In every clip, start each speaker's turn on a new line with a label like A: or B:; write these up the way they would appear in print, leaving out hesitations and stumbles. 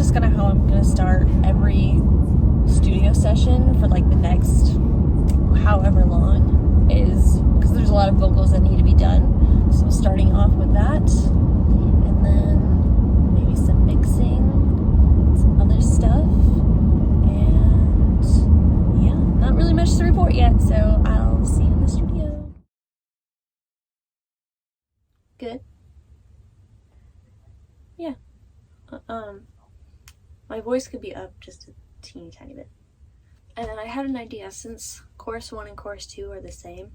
A: just kind of how I'm going to start every studio session for like the next however long, is because there's a lot of vocals that need to be done. So starting off with that, and then maybe some mixing, some other stuff, and yeah, not really much to report yet, so I'll see you in the studio. Good. Yeah. My voice could be up just a teeny tiny bit. And then I had an idea, since chorus 1 and chorus 2 are the same,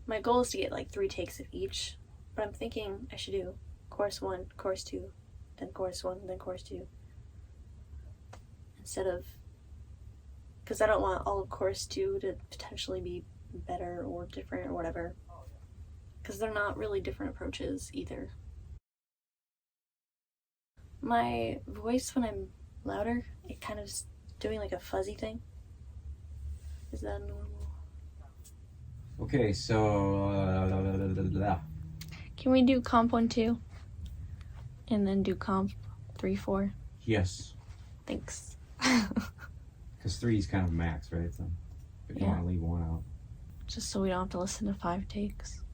A: my goal is to get like 3 takes of each, but I'm thinking I should do chorus 1, chorus 2, then chorus 1, then chorus 2. Instead of, because I don't want all of chorus 2 to potentially be better or different or whatever, because they're not really different approaches either. My voice, when I'm louder, it kind of is doing like a fuzzy thing. Is that normal?
B: Okay, so
A: Can we do comp 1, 2? And then do comp 3, 4?
B: yes,
A: Thanks.
B: because 3 is kind of max, right? So if you
A: Yeah.
B: want to leave 1 out.
A: Just so we don't have to listen to 5 takes.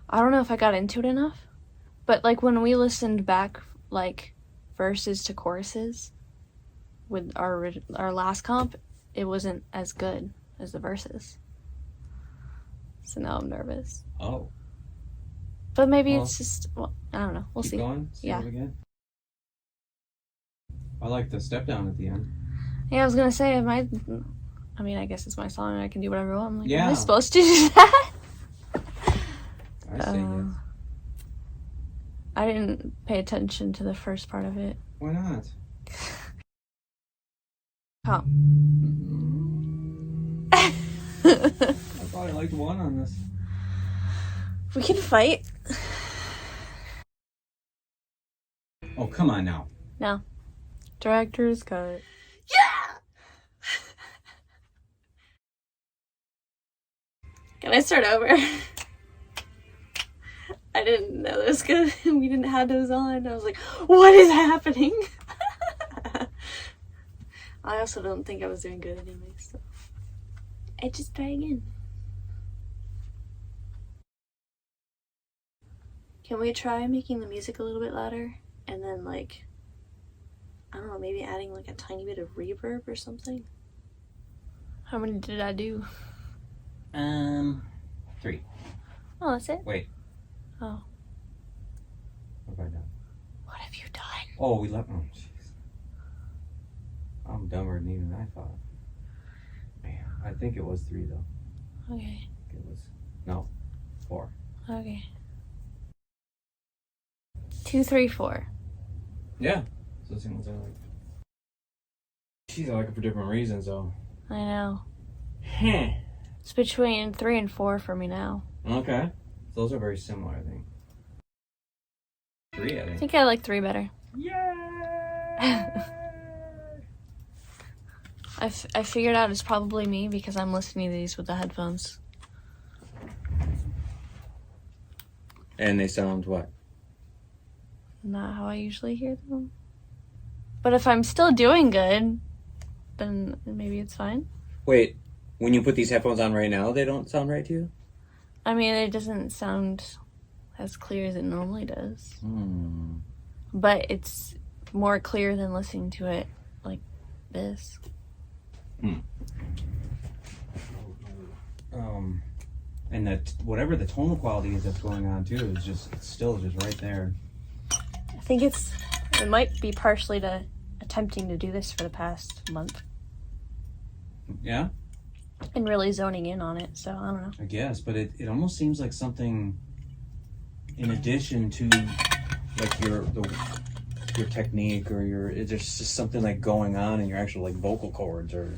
A: I don't know if I got into it enough, but like when we listened back like verses to choruses with our last comp, it wasn't as good as the verses. So now I'm nervous.
B: Oh.
A: But maybe
B: Well,
A: it's just, well, I don't know. We'll
B: Keep
A: see.
B: going. See
A: Yeah.
B: what we get. I like the step down at the end.
A: Yeah, I was gonna say, I guess it's my song and I can do whatever I want. I'm like,
B: Yeah.
A: am I supposed to do that?
B: I say yes.
A: I didn't pay attention to the first part of it.
B: Why not?
A: Comp.
B: I thought I liked 1 on this.
A: We can fight.
B: Oh, come on now.
A: No. Director's cut.
C: Yeah!
A: Can I start over? I didn't know this was good. We didn't have those on. I was like, what is happening? I also don't think I was doing good anyway, so I just try again. Can we try making the music a little bit louder? And then like, I don't know, maybe adding like a tiny bit of reverb or something? How many did I do?
B: 3.
A: Oh, that's it?
B: Wait.
A: Oh.
B: What have I done?
A: What have you done?
B: Oh, we left. Oh, jeez. I'm dumber than even I thought. Man, I think it was 3 though.
A: Okay.
B: It was 4.
A: Okay. 2, 3, 4.
B: Yeah. So those ones I like. Jeez, I like it for different reasons though.
A: I know.
B: Heh.
A: It's between 3 and 4 for me now.
B: Okay. Those are very similar, I think. 3, I
A: I
B: think.
A: think I like 3 better.
B: Yeah.
A: I figured out it's probably me because I'm listening to these with the headphones.
B: And they sound what?
A: Not how I usually hear them. But if I'm still doing good, then maybe it's fine.
B: Wait, when you put these headphones on right now, they don't sound right to you?
A: I mean, it doesn't sound as clear as it normally does. But it's more clear than listening to it like this.
B: And that whatever the tonal quality is that's going on too is just still just right there.
A: I think it might be partially to attempting to do this for the past month
B: Yeah,
A: and really zoning in on it, so I don't know.
B: I guess, but it almost seems like something in addition to like your technique or there's just something like going on in your actual like vocal cords or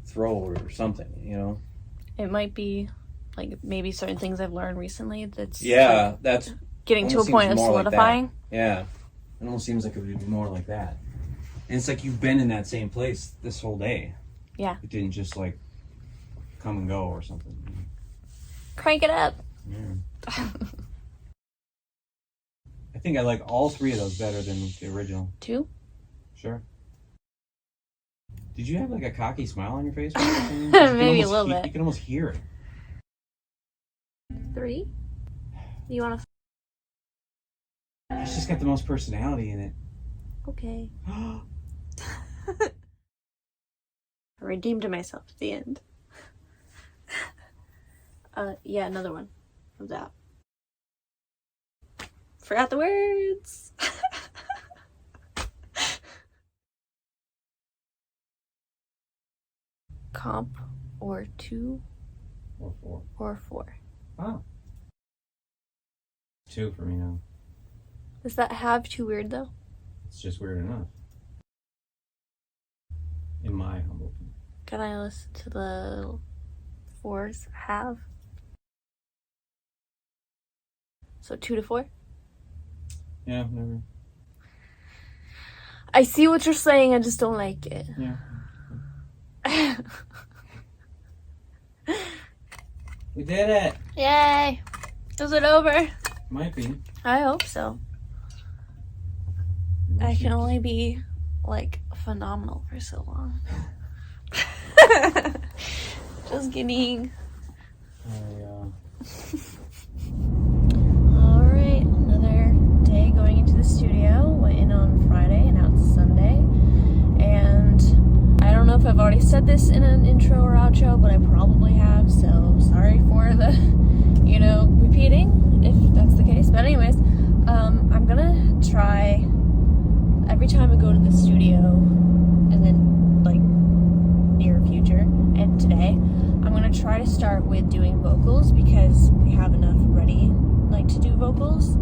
B: throat or something, you know?
A: It might be like maybe certain things I've learned recently that's
B: That's
A: getting to a
B: almost
A: point
B: seems
A: of
B: more like that.
A: solidifying.
B: Yeah, it almost seems like it would be more like that. And it's like you've been in that same place this whole day.
A: Yeah.
B: It didn't just like come and go or something.
A: Crank it up.
B: Yeah. I think I like all three of those better than the original.
A: 2?
B: Sure. Did you have like a cocky smile on your face?
A: Maybe a little bit.
B: You can almost hear it.
A: 3? You want to?
B: It's just got the most personality in it.
A: Okay. I redeemed myself at the end. Yeah, another one of that. Forgot the words. Comp or 2
B: Or 4.
A: or 4.
B: Oh. 2 for me now.
A: Does that have too weird though?
B: It's just weird enough. In my humble opinion.
A: Can I listen to the 4's have? So 2 to 4?
B: Yeah, never.
A: I see what you're saying, I just don't like it.
B: Yeah. We did it!
A: Yay! Is it over?
B: Might be.
A: I hope so. I can only be like phenomenal for so long. Just kidding. Alright, another day going into the studio. Went in on Friday and out Sunday. And I don't know if I've already said this in an intro or outro, but I probably have, so sorry for the, repeating, if that's the case. But anyways, I'm gonna try every time I go to the studio, and then like near future and today, I'm gonna try to start with doing vocals because we have enough ready to do vocals.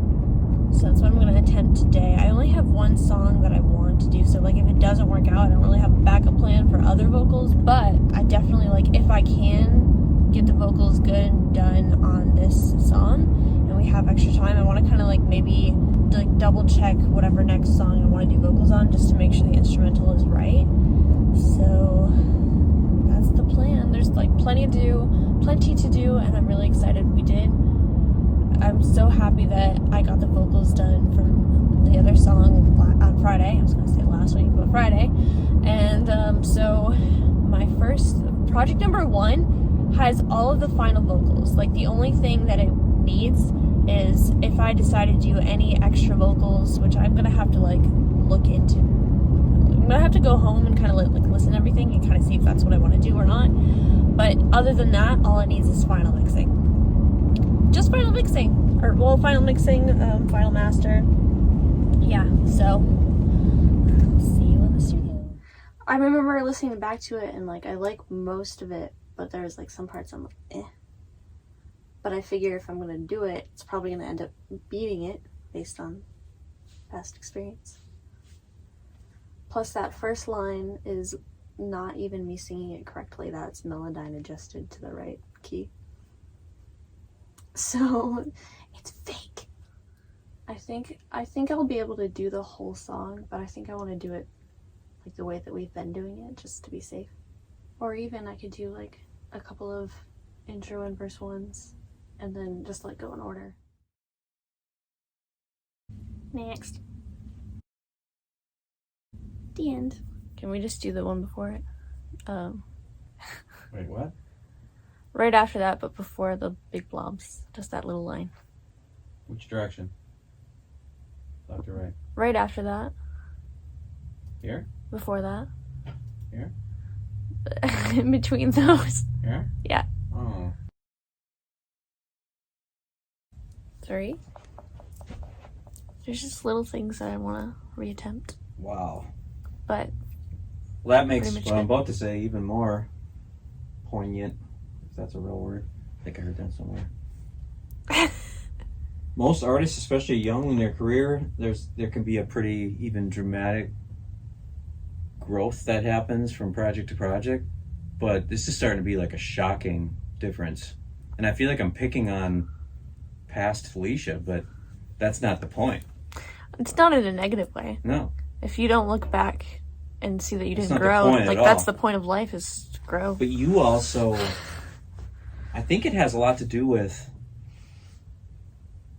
A: So that's what I'm gonna attempt today. I only have one song that I want to do, so if it doesn't work out, I don't really have a backup plan for other vocals, but I definitely if I can get the vocals good and done on this song and we have extra time, I want to kind of maybe double check whatever next song I want to do vocals on just to make sure the instrumental is right. So that's the plan. There's plenty to do, and I'm really excited we did. I'm so happy that I got the vocals done from the other song on Friday. I was going to say last week, but Friday. And so my first, project number 1 has all of the final vocals. The only thing that it needs is if I decide to do any extra vocals, which I'm going to have to look into. I'm going to have to go home and kind of listen to everything and kind of see if that's what I want to do or not. But other than that, all it needs is final mixing. Just final mixing, final mixing, final master. Yeah, so see you in the studio. I remember listening back to it and I like most of it, but there's some parts I'm eh. But I figure if I'm gonna do it, it's probably gonna end up beating it based on past experience. Plus that first line is not even me singing it correctly. That's Melodyne adjusted to the right key. So it's fake. I think I'll be able to do the whole song, but I think I want to do it the way that we've been doing it, just to be safe. Or even I could do a couple of intro and verse ones and then just go in order. Next. The end. Can we just do the one before it?
B: Wait, what?
A: Right after that, but before the big blobs. Just that little line.
B: Which direction? Left or right?
A: Right after that.
B: Here?
A: Before that.
B: Here?
A: In between those.
B: Here?
A: Yeah.
B: Oh.
A: 3. There's just little things that I want to reattempt.
B: Wow.
A: But
B: Well, that makes what I'm about to say even more poignant, if that's a real word. I think I heard that somewhere. Most artists, especially young in their career, there can be a pretty even dramatic growth that happens from project to project, but this is starting to be a shocking difference. And I feel like I'm picking on past Felicia, but that's not the point.
A: It's not in a negative way.
B: No.
A: If you don't look back and see that you
B: That's
A: didn't
B: not the
A: grow,
B: point at
A: that's
B: all.
A: the point of life, is to grow.
B: But you also, I think it has a lot to do with,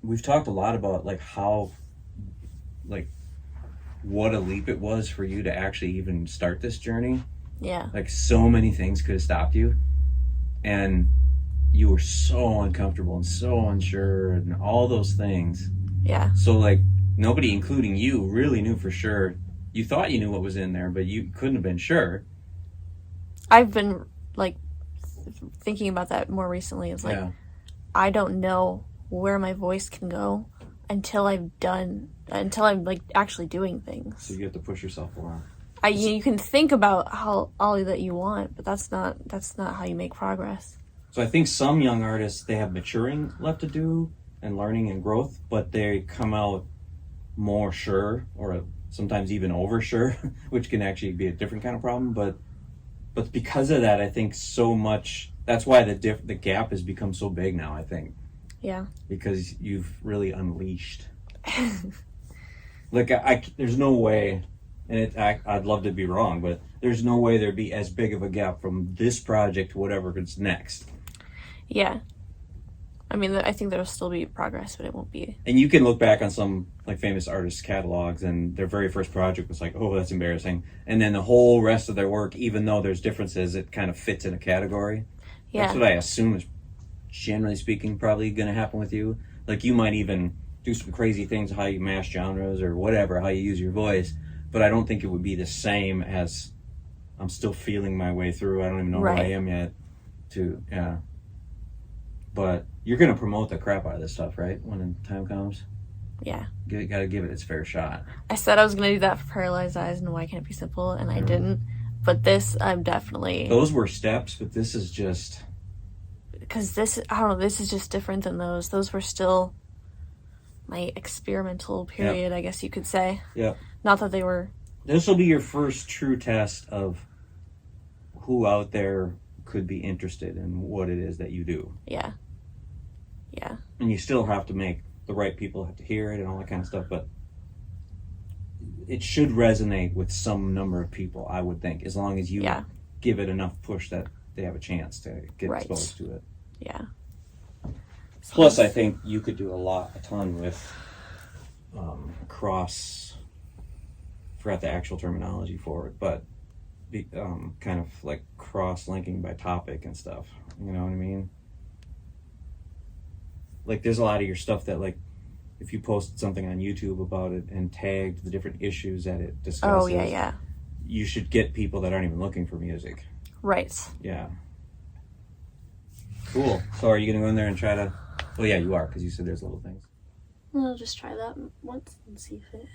B: we've talked a lot about how like what a leap it was for you to actually even start this journey.
A: Yeah.
B: Like so many things could have stopped you, and you were so uncomfortable and so unsure and all those things.
A: Yeah.
B: So like nobody, including you, really knew for sure. You thought you knew what was in there, but you couldn't have been sure.
A: I've been like thinking about that more recently. It's like,
B: Yeah.
A: I don't know where my voice can go until I'm like actually doing things.
B: So you have to push yourself a lot.
A: You can think about how all that you want, but that's not how you make progress.
B: So I think some young artists, they have maturing left to do and learning and growth, but they come out more sure, or sometimes even over sure, which can actually be a different kind of problem. But because of that, I think so much, that's why the gap has become so big now, I think.
A: Yeah.
B: Because you've really unleashed. Like there's no way, and I'd love to be wrong, but there's no way there'd be as big of a gap from this project to whatever is next.
A: Yeah. I mean, I think there'll still be progress, but it won't be.
B: And you can look back on some like famous artists' catalogs, and their very first project was like, oh, that's embarrassing. And then the whole rest of their work, even though there's differences, it kind of fits in a category.
A: Yeah.
B: That's what I assume is, generally speaking, probably going to happen with you. Like you might even do some crazy things, how you mash genres or whatever, how you use your voice. But I don't think it would be the same as I'm still feeling my way through. I don't even know who I am yet. Yeah. But you're going to promote the crap out of this stuff, right? When the time comes?
A: Yeah.
B: You got to give it its fair shot.
A: I said I was going to do that for Paralyzed Eyes and Why Can't It Be Simple, and I didn't. But this, I'm definitely...
B: Those were steps, but this is just...
A: Because this, I don't know, this is just different than those. Those were still my experimental period, I guess you could say.
B: Yeah.
A: Not that they were...
B: This will be your first true test of who out there could be interested in what it is that you do.
A: Yeah. Yeah.
B: And you still have to make the right people have to hear it and all that kind of stuff, but it should resonate with some number of people, I would think, as long as you give it enough push that they have a chance to get exposed to it.
A: Yeah.
B: Plus, I think you could do a ton with forgot the actual terminology for it, but kind of like cross-linking by topic and stuff. You know what I mean? Like, there's a lot of your stuff that, like, if you posted something on YouTube about it and tagged the different issues that it discusses, you should get people that aren't even looking for music.
A: Right.
B: Yeah. Cool. So are you going to go in there and try to... Well, yeah, you are, because you said there's little things.
A: I'll just try that once and see if it...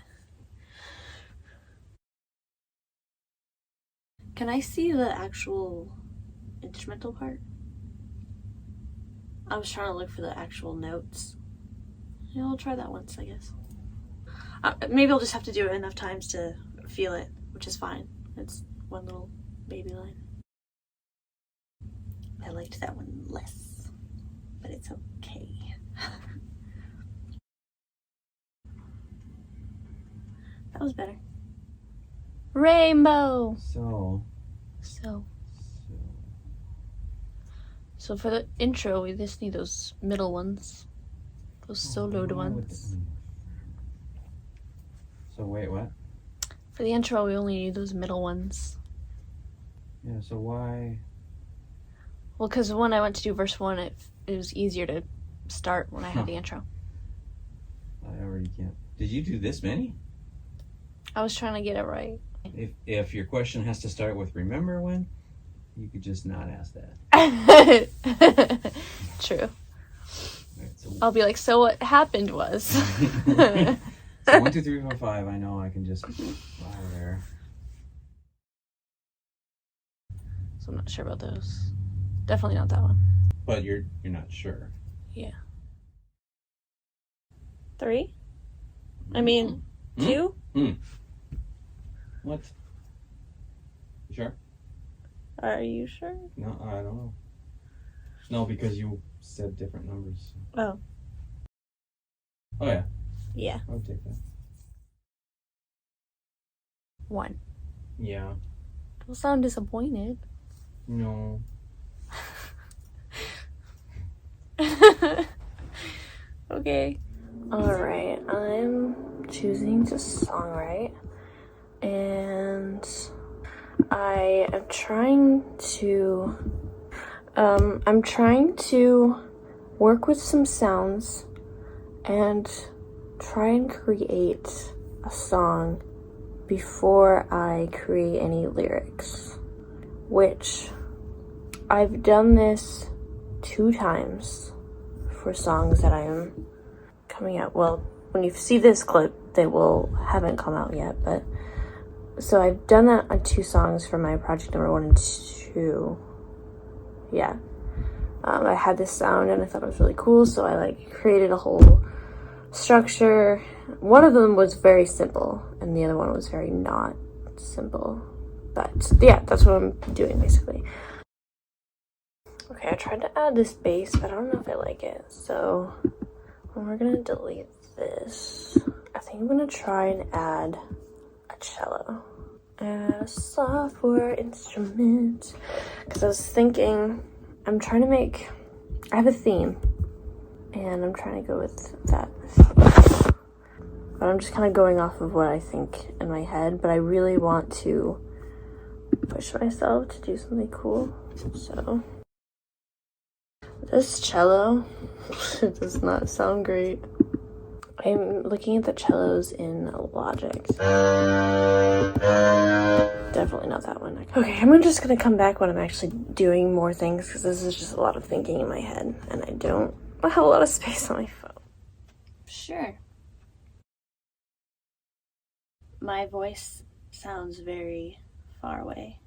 A: Can I see the actual instrumental part? I was trying to look for the actual notes. Yeah, I'll try that once, I guess. Maybe I'll just have to do it enough times to feel it, which is fine. It's one little baby line. I liked that one less, but it's okay. That was better. Rainbow! So for the intro, we just need those middle ones. Those soloed ones.
B: So wait, what?
A: For the intro, we only need those middle ones.
B: Yeah, so why?
A: Well, because when I went to do verse 1, it was easier to start when I had the intro.
B: I already can't. Did you do this many?
A: I was trying to get it right.
B: If your question has to start with remember when, you could just not ask that.
A: True.
B: Right, so
A: I'll be like, so what happened was.
B: So 1, 2, 3, 4, 5. I know I can just fly there.
A: So I'm not sure about those. Definitely not that one.
B: But you're not sure.
A: Yeah. 3? I mean, 2?
B: What? You sure?
A: Are you sure?
B: No, I don't know. No, because you said different numbers.
A: Oh.
B: Oh, yeah.
A: Yeah.
B: I would take that.
A: 1.
B: Yeah.
A: Don't sound disappointed.
B: No.
A: Okay. Alright, I'm choosing to songwrite, and I am trying to work with some sounds and try and create a song before I create any lyrics, which I've done this 2 times for songs that I am coming out. Well, when you see this clip, they haven't come out yet, but so I've done that on 2 songs for my project number 1 and 2. Yeah. I had this sound and I thought it was really cool, so I created a whole structure. One of them was very simple and the other one was very not simple. But yeah, that's what I'm doing basically. Okay, I tried to add this bass, but I don't know if I like it. So we're gonna delete this. I think I'm gonna try and add a cello. Add a software instrument. Because I was thinking, I have a theme. And I'm trying to go with that. But I'm just kind of going off of what I think in my head. But I really want to push myself to do something cool. So this cello it does not sound great. I'm looking at the cellos in Logic. Definitely not that one. Okay, I'm just gonna come back when I'm actually doing more things because this is just a lot of thinking in my head and I don't have a lot of space on my phone. Sure. My voice sounds very far away.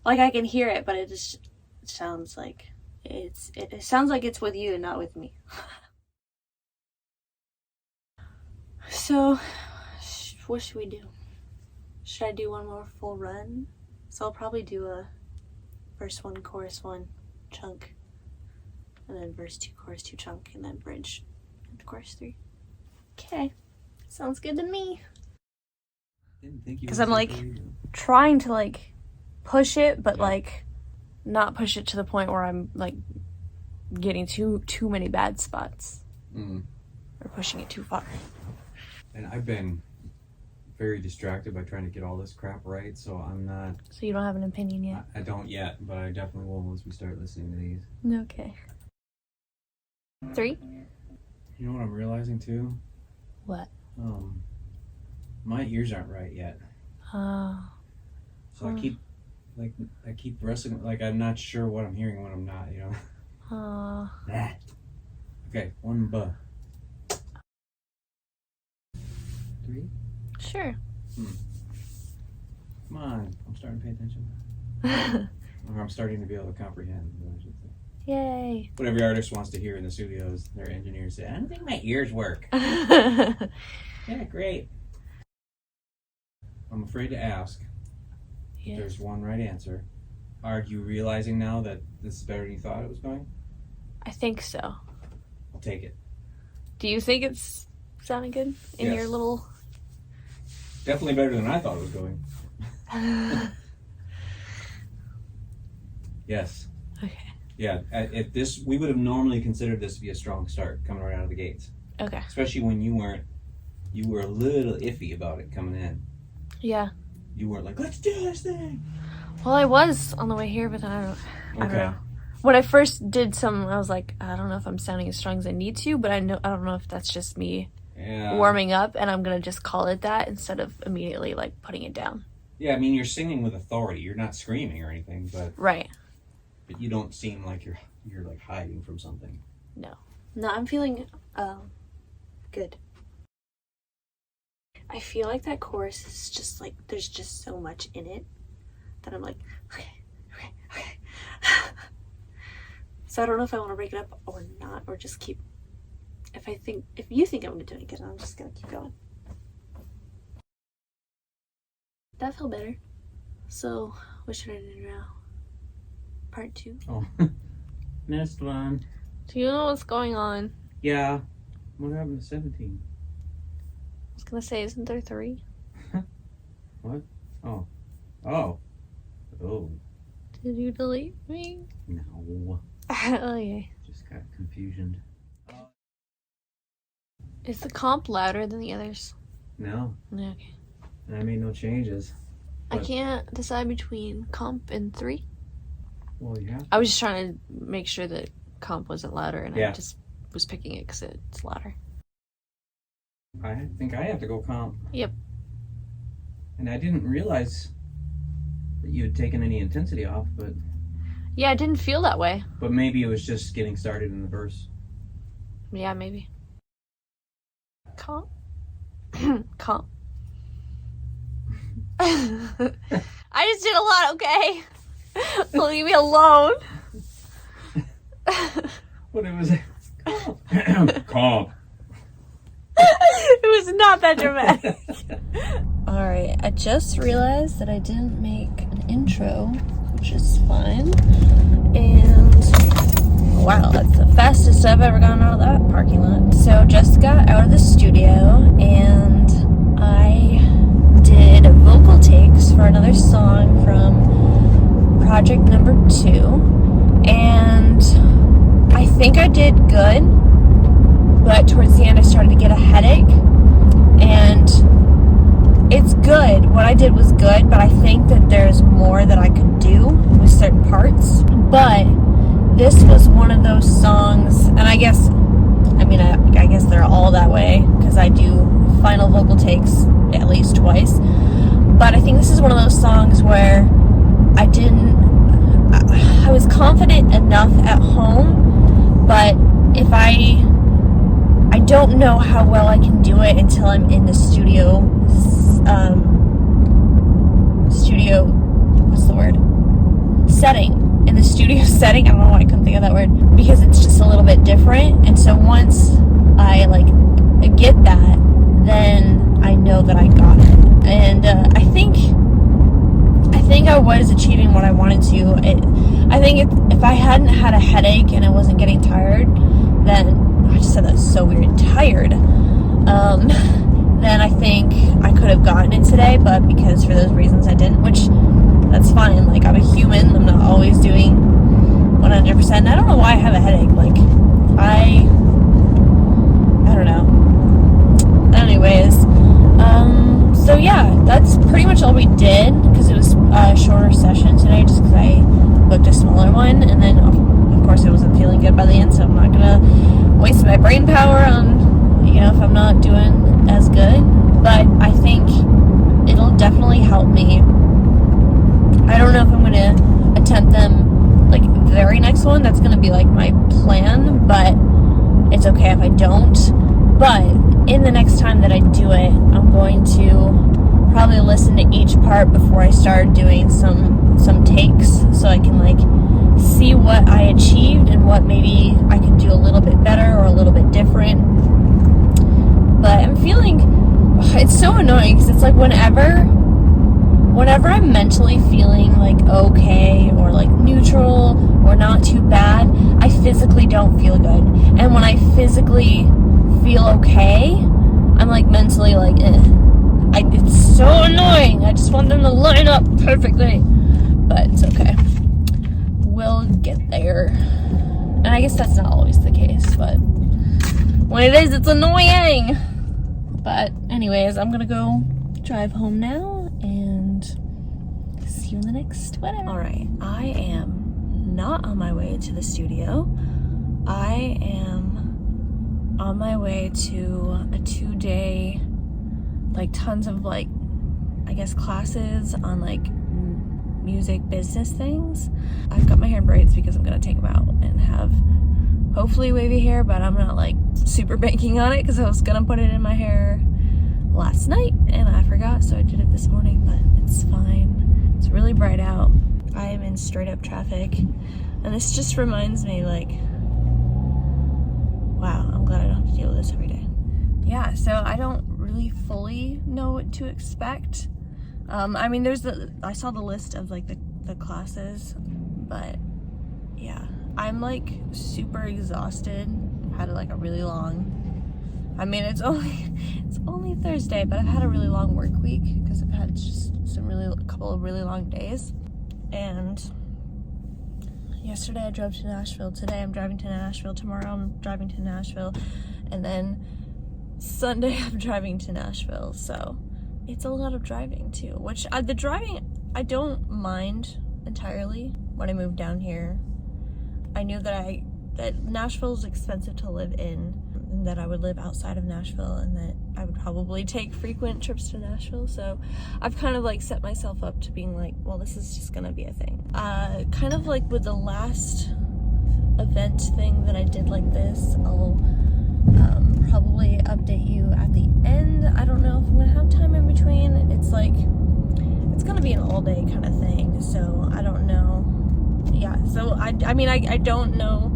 A: Like I can hear it, but it just sounds like it sounds like it's with you and not with me. So, what should we do? Should I do one more full run? So I'll probably do a verse 1, chorus 1 chunk, and then verse 2, chorus 2 chunk, and then bridge into chorus 3. Okay, sounds good to me. Because I'm trying to push it, but not push it to the point where I'm getting too many bad spots or pushing it too far.
B: And I've been very distracted by trying to get all this crap right, so I'm not...
A: So you don't have an opinion yet?
B: I don't yet, but I definitely will once we start listening to these.
A: Okay. 3?
B: You know what I'm realizing too?
A: What?
B: My ears aren't right yet.
A: Oh.
B: So I keep wrestling, I'm not sure what I'm hearing when I'm not, you know?
A: Oh.
B: Okay, 1 buh. 3?
A: Sure.
B: Come on, I'm starting to pay attention. Or I'm starting to be able to comprehend, I should say.
A: Yay.
B: What every artist wants to hear in the studios, their engineers say, I don't think my ears work. Yeah, great. I'm afraid to ask.
A: Yes.
B: There's one right answer. Are you realizing now that this is better than you thought it was going?
A: I think so.
B: I'll take it. Do
A: you think it's sounding good in your little...
B: Definitely better than I thought it was going. Yes.
A: Okay.
B: Yeah, we would have normally considered this to be a strong start coming right out of the gates.
A: Okay.
B: Especially when you were a little iffy about it coming in.
A: Yeah.
B: You weren't like, let's do this thing.
A: Well, I was on the way here, but then I don't know. When I first did I was like, I don't know if I'm sounding as strong as I need to, but I don't know if that's just me warming up, and I'm gonna just call it that instead of immediately putting it down.
B: Yeah, I mean, you're singing with authority. You're not screaming or anything, but
A: right.
B: But you don't seem like you're hiding from something.
A: No, I'm feeling good. I feel like that chorus is just there's just so much in it that I'm like, okay. So I don't know if I want to break it up or not, or just keep. If you think I'm doing good, I'm just gonna keep going. That felt better. So what should I do now? Part 2.
B: Oh, missed one.
A: Do you know what's going on?
B: Yeah. What happened to 17?
A: I was gonna say, isn't there 3?
B: What? Oh.
A: Did you delete me?
B: No.
A: Okay.
B: Just got confusion.
A: Is the comp louder than the others?
B: No.
A: Okay.
B: I made no changes.
A: I can't decide between comp and 3.
B: Well, yeah.
A: I was just trying to make sure that comp wasn't louder, and
B: Yeah.
A: I just was picking it because it's louder.
B: I think I have to go comp.
A: Yep.
B: And I didn't realize that you had taken any intensity off, but
A: Yeah, it didn't feel that way.
B: maybe it was just getting started in the verse.
A: Yeah, maybe. Comp. Comp. I just did a lot, okay? Leave me alone.
B: What it was? Comp.
A: It was not that dramatic. Alright, I just realized that I didn't make an intro, which is fine. And wow, that's the fastest I've ever gotten out of that parking lot. So just got out of the studio and I did vocal takes for another song from project number 2. And I think I did good, but towards the end I started to get a headache. And it's good. What I did was good, but I think that there's more that I could do with certain parts. But this was one of those songs, and I guess they're all that way because I do final vocal takes at least twice. But I think this is one of those songs where I was confident enough at home, but if I don't know how well I can do it until I'm in the studio, what's the word? Setting. In the studio setting, I don't know why I couldn't think of that word, because it's just a little bit different. And so once I get that, then I know that I got it. And I think I was achieving what I wanted to. I think if I hadn't had a headache and I wasn't getting tired, then I just said that's so weird, tired. Then I think I could have gotten it today, but because for those reasons I didn't, which that's fine. I'm a human. I'm not always doing 100%. I don't know why I have a headache. I don't know. Anyways, so yeah, that's pretty much all we did because it was a shorter session today just because I booked a smaller one. And then, of course, I wasn't feeling good by the end, so I'm not going to waste my brain power on, if I'm not doing as good. But I think it'll definitely help me. I don't know if I'm going to attempt them the very next one. That's going to be my plan, but it's okay if I don't. But in the next time that I do it, I'm going to probably listen to each part before I start doing some takes so I can see what I achieved and what maybe I could do a little bit better or a little bit different. But I'm feeling, it's so annoying because it's whenever I'm mentally feeling okay or neutral or not too bad, I physically don't feel good. And when I physically feel okay, I'm mentally it's so annoying. I just want them to line up perfectly. But it's okay. We'll get there. And I guess that's not always the case, but when it is, it's annoying. But anyways, I'm gonna go drive home now and see you in the next whatever. Alright, I am not on my way to the studio. I am on my way to a 2-day, tons of classes on music business things. I've got my hair in braids because I'm gonna take them out and have hopefully wavy hair, but I'm not super banking on it because I was gonna put it in my hair last night and I forgot, so I did it this morning, but it's fine. It's really bright out. I am in straight up traffic and this just reminds me wow, I'm glad I don't have to deal with this every day. Yeah, so I don't really fully know what to expect. I saw the list of the classes, but yeah, I'm super exhausted. Had a really long, it's only Thursday, but I've had a really long work week because I've had just a couple of really long days. And yesterday I drove to Nashville. Today I'm driving to Nashville. Tomorrow I'm driving to Nashville. And then Sunday I'm driving to Nashville, so it's a lot of driving too, which the driving I don't mind entirely. When I moved down here, I knew that Nashville is expensive to live in, and that I would live outside of Nashville, and that I would probably take frequent trips to Nashville. So I've kind of like set myself up to being like, well, this is just gonna be a thing. Kind of like with the last event thing that I did like this, I'll probably update you at the end. I don't know if I'm gonna have time in between. It's like, it's gonna be an all day kind of thing, so I don't know. Yeah, so I mean, I don't know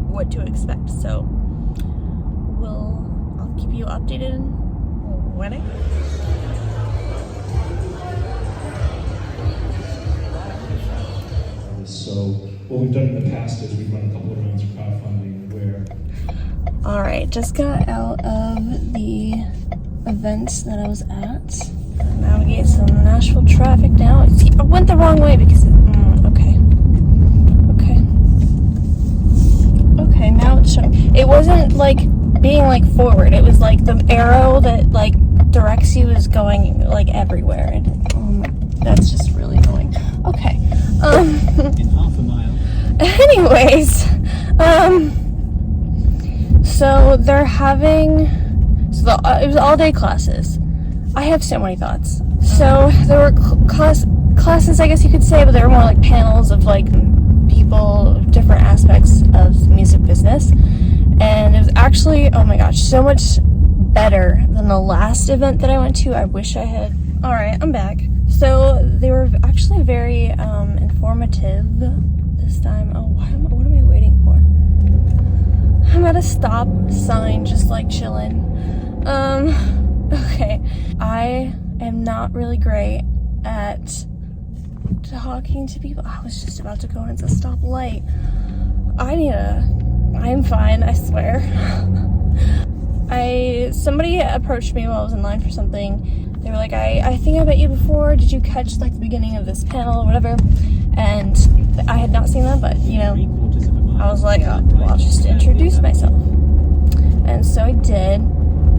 A: what to expect, so I'll keep you updated when it goes.
C: So what we've done in the past is we've run a couple of rounds of crowdfunding where...
A: Alright, just got out of the event that I was at. Navigate some Nashville traffic now. See, I went the wrong way because okay, now it's showing. It wasn't like being like forward, it was like the arrow that like directs you is going like everywhere, and that's just really annoying. Okay.
C: in half a mile.
A: Anyways, so they're having, it was all day classes. I have so many thoughts. So there were classes, I guess you could say, but they were more like panels of like people, different aspects of the music business. And it was actually, oh my gosh, so much better than the last event that I went to. I wish I had. All right, I'm back. So they were actually very informative this time. Oh, what am I waiting for? I'm at a stop sign, just like chilling. Okay. I am not really great at talking to people. I was just about to go into a stoplight. I'm fine, I swear. Somebody approached me while I was in line for something. They were like, I think I met you before. Did you catch like the beginning of this panel or whatever? And I had not seen that, but you know, I was like, oh, well, I'll just introduce myself. And so I did.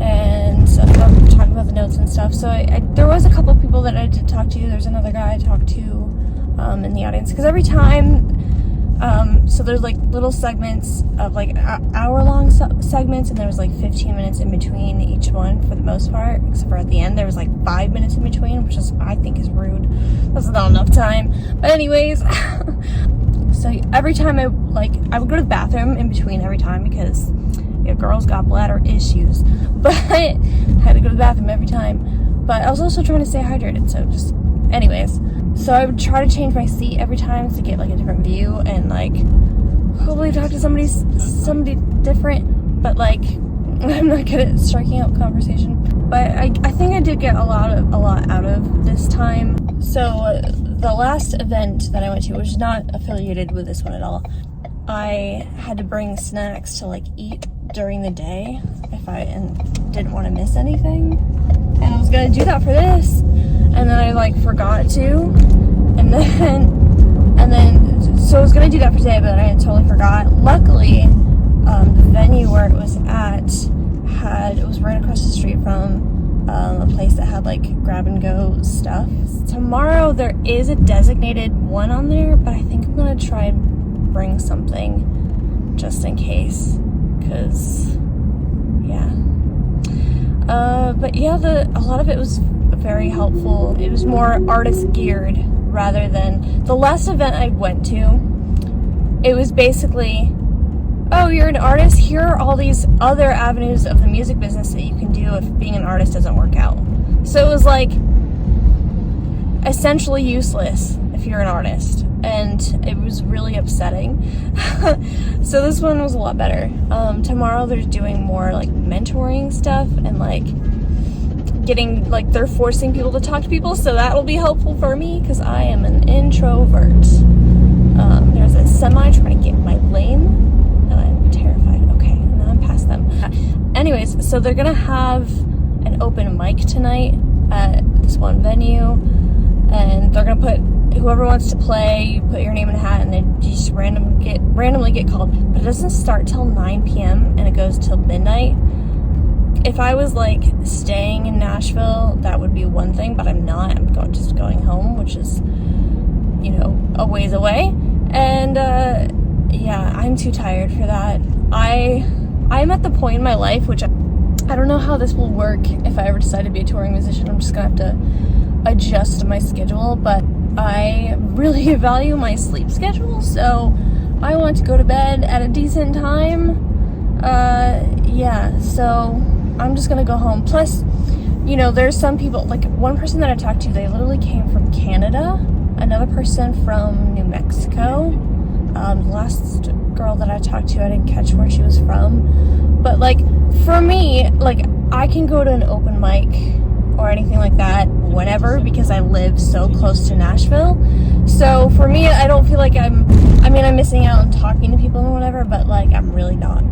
A: And so I'm talking about the notes and stuff. So there was a couple of people that I did talk to. There's another guy I talked to in the audience. Because every time, so there's like little segments of like hour-long segments, and there was like 15 minutes in between each one for the most part. Except for at the end, there was like 5 minutes in between, which is, I think, is rude. That's not enough time. But anyways, so every time I would go to the bathroom in between every time because girls got bladder issues, but I had to go to the bathroom every time. But I was also trying to stay hydrated, so just anyways, so I would try to change my seat every time to get like a different view and like hopefully talk to somebody different. But like, I'm not good at striking out conversation, but I think I did get a lot out of this time. So the last event that I went to, which is not affiliated with this one at all, I had to bring snacks to like eat during the day if I didn't want to miss anything, and I was gonna do that for this, and then I like forgot to, and then so I was gonna do that for today, but I totally forgot. Luckily, the venue where it was at it was right across the street from a place that had like grab and go stuff. Tomorrow there is a designated one on there, but I think I'm gonna try and bring something just in case, because yeah. But yeah, a lot of it was very helpful. It was more artist geared rather than the last event I went to. It was basically, oh, you're an artist, here are all these other avenues of the music business that you can do if being an artist doesn't work out. So it was like essentially useless if you're an artist, and it was really upsetting. So this one was a lot better. Tomorrow they're doing more like mentoring stuff and like getting like, they're forcing people to talk to people, so that will be helpful for me because I am an introvert. There's a semi trying to get my lane and I'm terrified. Okay, now I'm past them. Anyways, so they're gonna have an open mic tonight at this one venue, and they're gonna put whoever wants to play, you put your name in a hat, and then you just randomly get called. But it doesn't start till 9 p.m. and it goes till midnight. if I was like staying in Nashville, that would be one thing, but I'm not. I'm just going home, which is, you know, a ways away. And yeah, I'm too tired for that. I'm at the point in my life, which I don't know how this will work if I ever decide to be a touring musician. I'm just gonna have to adjust my schedule, but I really value my sleep schedule, so I want to go to bed at a decent time. Yeah, so I'm just gonna go home. Plus, you know, there's some people, like one person that I talked to, they literally came from Canada, another person from New Mexico. The last girl that I talked to, I didn't catch where she was from, but like for me, like I can go to an open mic or anything like that whenever, because I live so close to Nashville. So for me, I don't feel like I'm missing out on talking to people and whatever, but like I'm really not.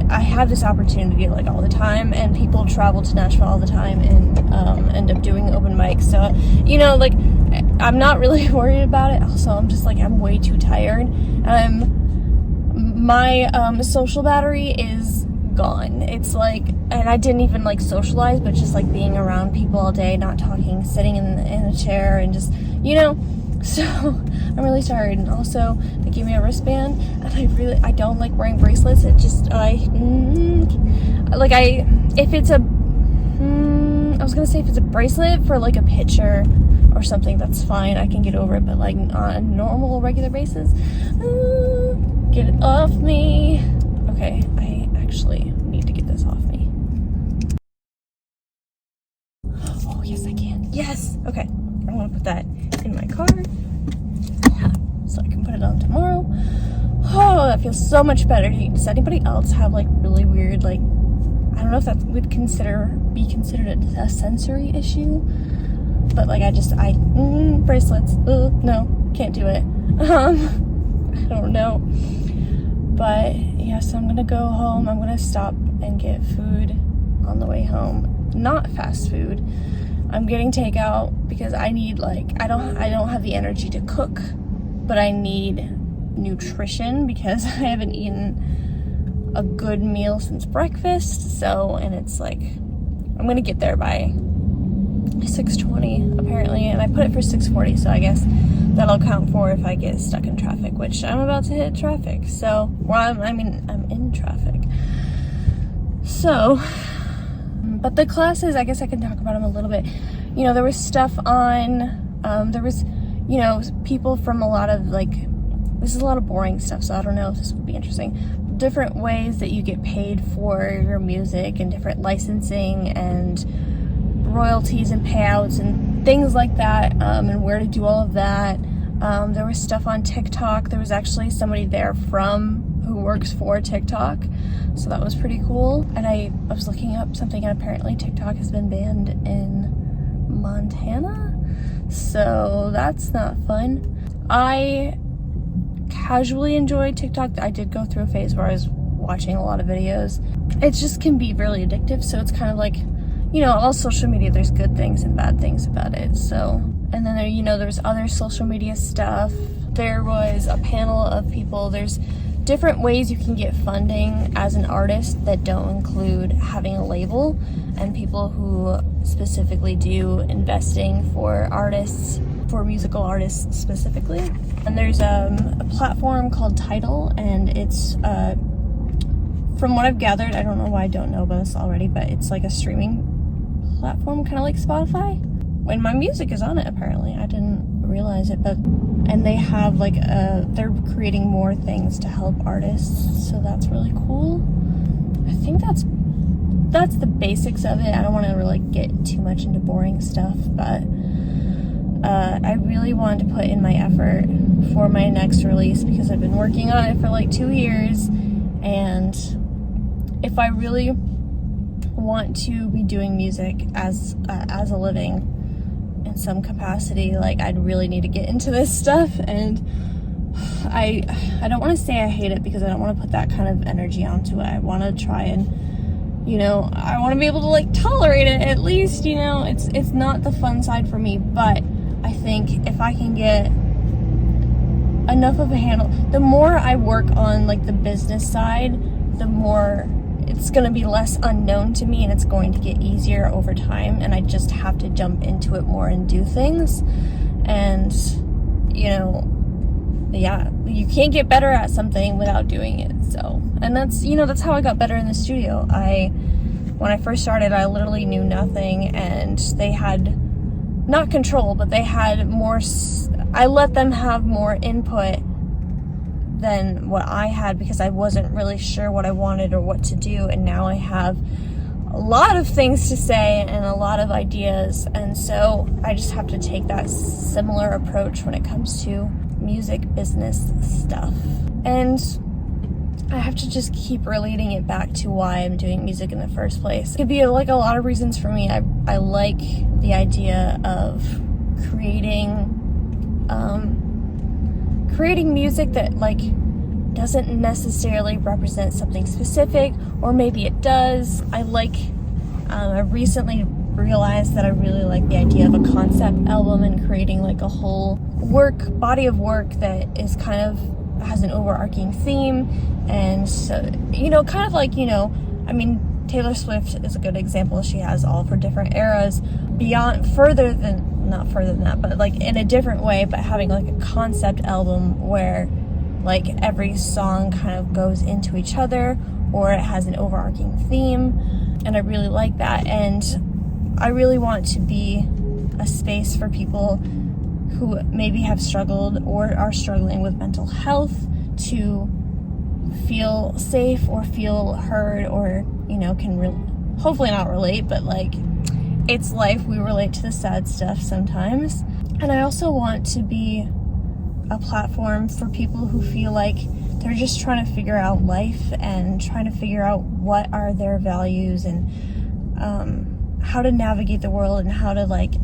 A: I have this opportunity like all the time, and people travel to Nashville all the time and end up doing open mics. So, you know, like I'm not really worried about it. Also, I'm just like, I'm way too tired. My social battery is gone. It's like, and I didn't even like socialize, but just like being around people all day, not talking, sitting in a chair, and just, you know. So I'm really tired. And also they gave me a wristband, and I don't like wearing bracelets. It just if it's a bracelet for like a picture or something, that's fine, I can get over it, but like on a normal regular basis, get it off me. Okay, I actually need to get this off me. Oh yes, I can. Yes. Okay, I'm gonna put that in my car so I can put it on tomorrow. Oh, that feels so much better. Does anybody else have like really weird, like, I don't know if that would be considered a sensory issue, but like bracelets, no, can't do it. I don't know, but yeah, so I'm gonna go home. I'm gonna stop and get food on the way home, not fast food. I'm getting takeout because I need, like, I don't have the energy to cook, but I need nutrition because I haven't eaten a good meal since breakfast. So, and it's like, I'm gonna get there by 6:20 apparently, and I put it for 6:40, so I guess that'll count for if I get stuck in traffic, which I'm about to hit traffic. So, well, I'm in traffic. So, but the classes, I guess I can talk about them a little bit. You know, there was stuff on, there was, you know, people from a lot of, like, this is a lot of boring stuff, so I don't know if this would be interesting. Different ways that you get paid for your music, and different licensing and royalties and payouts and things like that, and where to do all of that. There was stuff on TikTok. There was actually somebody there who works for TikTok, so that was pretty cool. And I was looking up something, and apparently TikTok has been banned in Montana, so that's not fun. I casually enjoy TikTok. I did go through a phase where I was watching a lot of videos. It just can be really addictive, so it's kind of like, you know, all social media, there's good things and bad things about it. So, and then there, you know, there's other social media stuff. There was a panel of people. There's different ways you can get funding as an artist that don't include having a label, and people who specifically do investing for artists, for musical artists specifically. And there's a platform called Tidal, and it's from what I've gathered, I don't know why I don't know about this already, but it's like a streaming platform, kind of like Spotify. When my music is on it, apparently. I didn't realize it, but, and they have like they're creating more things to help artists, so that's really cool. I think that's the basics of it. I don't want to really get too much into boring stuff, but I really wanted to put in my effort for my next release, because I've been working on it for like 2 years, and if I really want to be doing music as a living in some capacity, like, I'd really need to get into this stuff. And I don't want to say I hate it, because I don't want to put that kind of energy onto it. I want to try and, you know, I want to be able to like tolerate it at least, you know. It's not the fun side for me, but I think if I can get enough of a handle, the more I work on like the business side, the more it's going to be less unknown to me, and it's going to get easier over time, and I just have to jump into it more and do things. And yeah, you can't get better at something without doing it. So, and that's how I got better in the studio. When I first started, I literally knew nothing, and they had not control, but they had more. I let them have more input than what I had, because I wasn't really sure what I wanted or what to do, and now I have a lot of things to say and a lot of ideas, and so I just have to take that similar approach when it comes to music business stuff. And I have to just keep relating it back to why I'm doing music in the first place. It could be like a lot of reasons for me. I like the idea of creating music that like doesn't necessarily represent something specific, or maybe it does. I recently realized that I really like the idea of a concept album and creating like a whole body of work that is kind of has an overarching theme. And so, kind of like, Taylor Swift is a good example. She has all of her different eras not further than that, but like in a different way, but having like a concept album where like every song kind of goes into each other, or it has an overarching theme. And I really like that. And I really want to be a space for people who maybe have struggled or are struggling with mental health to feel safe or feel heard, or can hopefully not relate, but like it's life. We relate to the sad stuff sometimes. And I also want to be a platform for people who feel like they're just trying to figure out life and trying to figure out what are their values, and how to navigate the world, and how to like